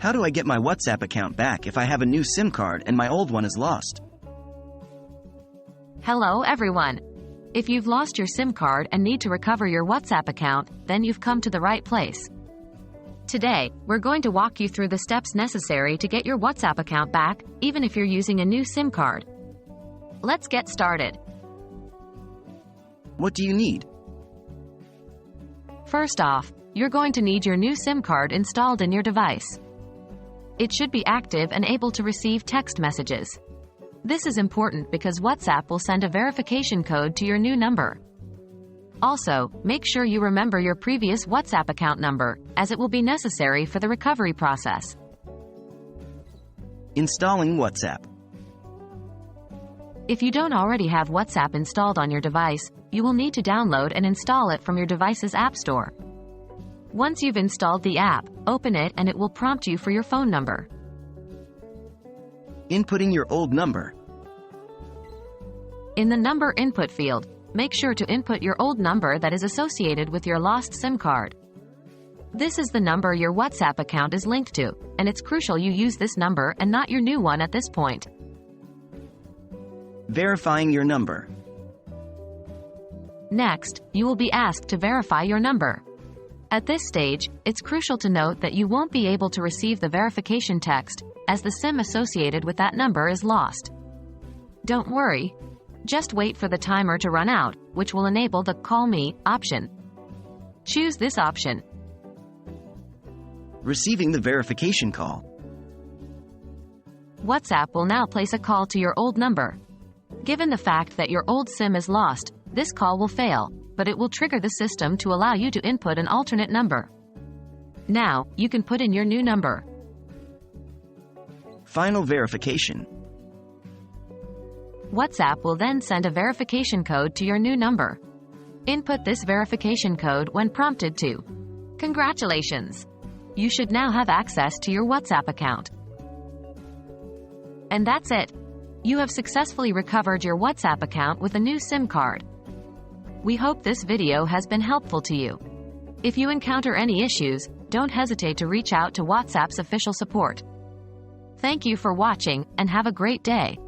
How do I get my WhatsApp account back if I have a new SIM card and my old one is lost? Hello everyone. If you've lost your SIM card and need to recover your WhatsApp account, then you've come to the right place. Today, we're going to walk you through the steps necessary to get your WhatsApp account back, even if you're using a new SIM card. Let's get started. What do you need? First off, you're going to need your new SIM card installed in your device. It should be active and able to receive text messages. This is important because WhatsApp will send a verification code to your new number. Also, make sure you remember your previous WhatsApp account number, as it will be necessary for the recovery process. Installing WhatsApp. If you don't already have WhatsApp installed on your device, you will need to download and install it from your device's App Store. Once you've installed the app, open it and it will prompt you for your phone number. Inputting your old number. In the number input field, make sure to input your old number that is associated with your lost SIM card. This is the number your WhatsApp account is linked to, and it's crucial you use this number and not your new one at this point. Verifying your number. Next, you will be asked to verify your number. At this stage, it's crucial to note that you won't be able to receive the verification text, as the SIM associated with that number is lost. Don't worry. Just wait for the timer to run out, which will enable the Call Me option. Choose this option. Receiving the verification call. WhatsApp will now place a call to your old number. Given the fact that your old SIM is lost, this call will fail, but it will trigger the system to allow you to input an alternate number. Now, you can put in your new number. Final verification. WhatsApp will then send a verification code to your new number. Input this verification code when prompted to. Congratulations! You should now have access to your WhatsApp account. And that's it. You have successfully recovered your WhatsApp account with a new SIM card. We hope this video has been helpful to you. If you encounter any issues, don't hesitate to reach out to WhatsApp's official support. Thank you for watching, and have a great day.